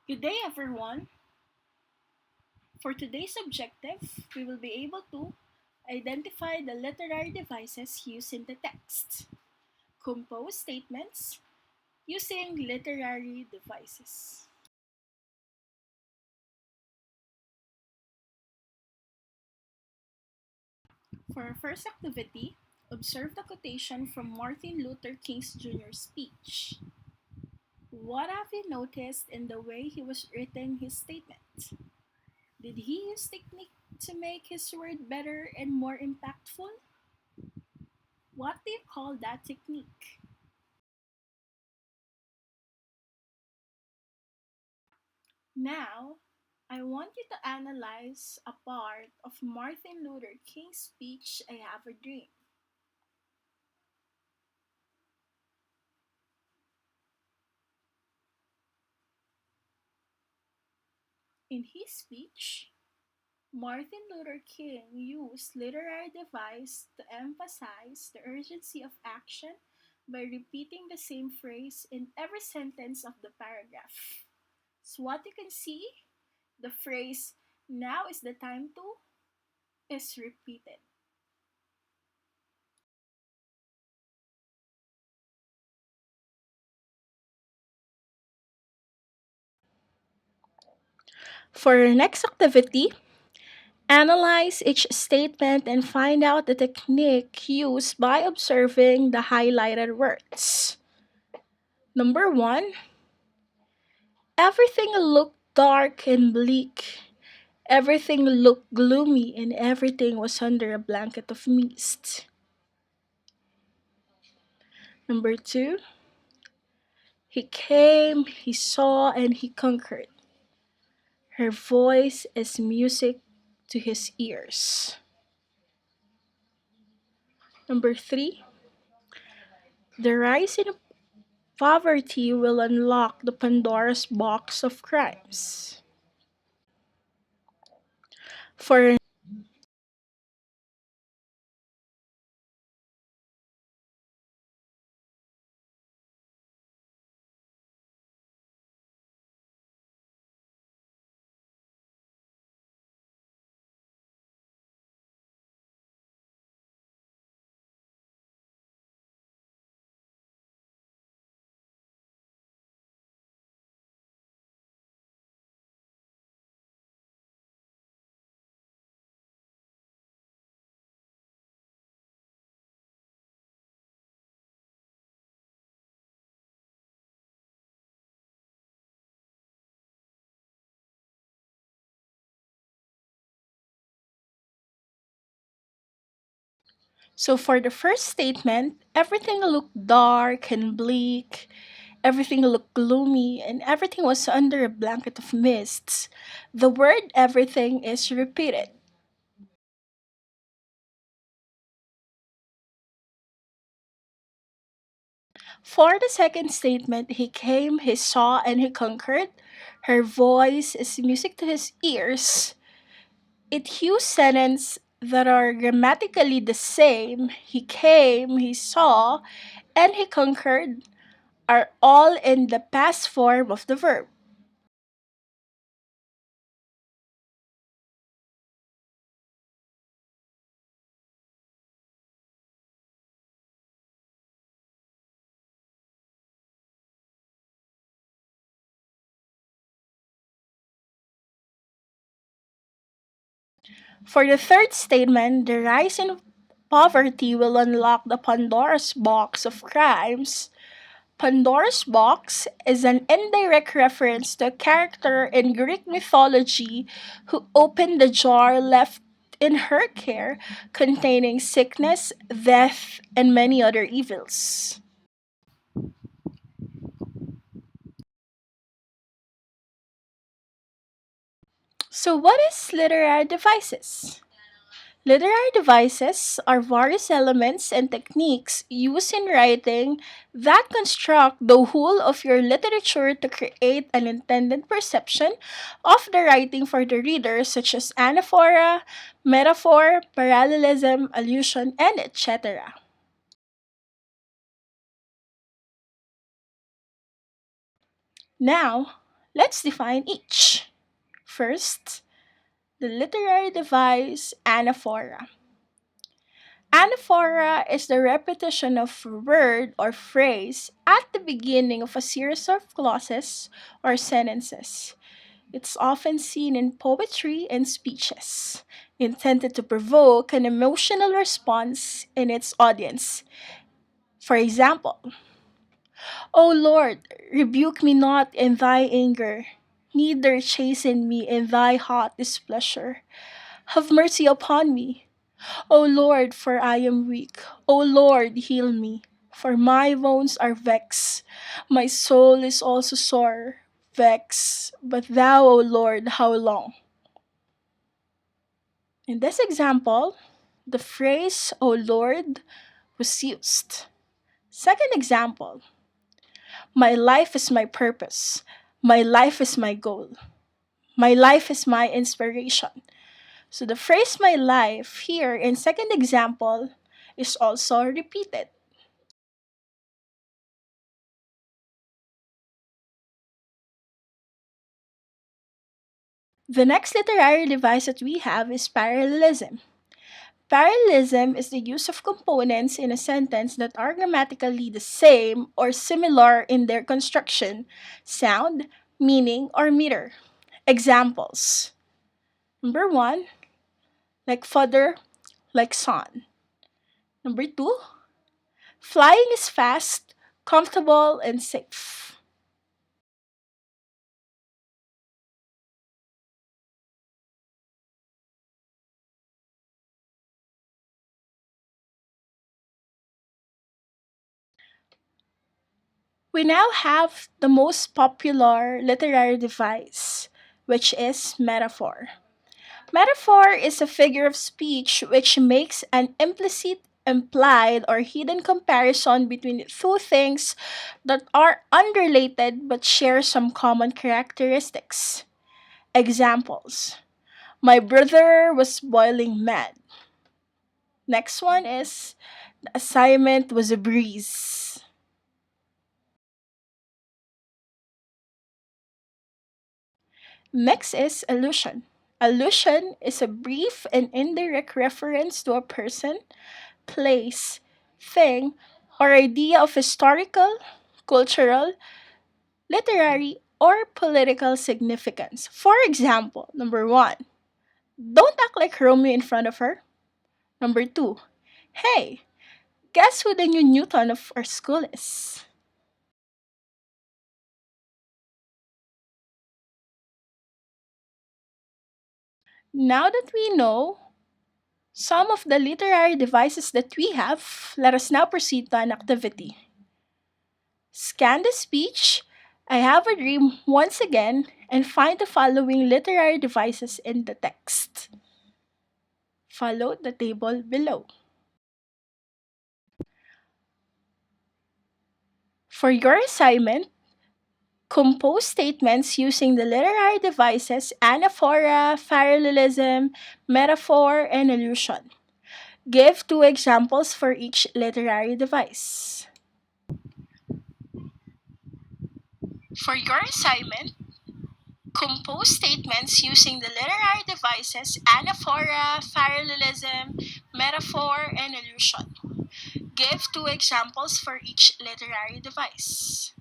Good day, everyone. For today's objective, we will be able to identify the literary devices used in the text, compose statements using literary devices. For our first activity, observe the quotation from Martin Luther King Jr.'s speech. What have you noticed in the way he was written his statement? Did he use technique to make his word better and more impactful? What do you call that technique? Now, I want you to analyze a part of Martin Luther King's speech, I Have a Dream. In his speech, Martin Luther King used literary device to emphasize the urgency of action by repeating the same phrase in every sentence of the paragraph. So what you can see, the phrase now is the time to is repeated. For our next activity, analyze each statement and find out the technique used by observing the highlighted words. Number one, everything looked dark and bleak. Everything looked gloomy and everything was under a blanket of mist. Number two, he came, he saw, and he conquered. Her voice is music to his ears. Number three, the rise in poverty will unlock the Pandora's box of crimes. For for the first statement, everything looked dark and bleak, everything looked gloomy, and everything was under a blanket of mists. The word everything is repeated. For the second statement, he came, he saw, and he conquered. Her voice is music to his ears. It used sentences that are grammatically the same. He came, he saw, and he conquered are all in the past form of the verb. For the third statement, the rise in poverty will unlock the Pandora's box of crimes. Pandora's box is an indirect reference to a character in Greek mythology who opened the jar left in her care containing sickness, death, and many other evils. So, what is literary devices? Literary devices are various elements and techniques used in writing that construct the whole of your literature to create an intended perception of the writing for the reader, such as anaphora, metaphor, parallelism, allusion, and etc. Now, Let's define each. First, the literary device anaphora. Anaphora is the repetition of a word or phrase at the beginning of a series of clauses or sentences. It's often seen in poetry and speeches, intended to provoke an emotional response in its audience. For example, O Lord, rebuke me not in thy anger, neither chasten me in thy hot displeasure. Have mercy upon me, O Lord, for I am weak. O Lord, heal me, for my bones are vexed. My soul is also sore, vexed. But thou, O Lord, how long? In this example, the phrase, O Lord, was used. Second example, my life is my purpose. My life is my goal. My life is my inspiration. So the phrase my life here in second example is also repeated. The next literary device that we have is parallelism. Parallelism is the use of components in a sentence that are grammatically the same or similar in their construction, sound, meaning, or meter. Examples. Number one, like father, like son. Number two, flying is fast, comfortable, and safe. We now have the most popular literary device, which is metaphor. Metaphor is a figure of speech which makes an implicit, implied, or hidden comparison between two things that are unrelated but share some common characteristics. Examples. My brother was boiling mad. Next one is the assignment was a breeze. Next is allusion. Allusion is a brief and indirect reference to a person, place, thing, or idea of historical, cultural, literary, or political significance. For example, number one, don't act like Romeo in front of her. Number two, hey, guess who the new Newton of our school is? Now that we know some of the literary devices that we have, let us now proceed to an activity. Scan the speech, I have a dream once again, and find the following literary devices in the text. Follow the table below. For your assignment, compose statements using the literary devices anaphora, parallelism, metaphor, and allusion. Give two examples for each literary device. For your assignment, compose statements using the literary devices anaphora, parallelism, metaphor, and allusion. Give two examples for each literary device.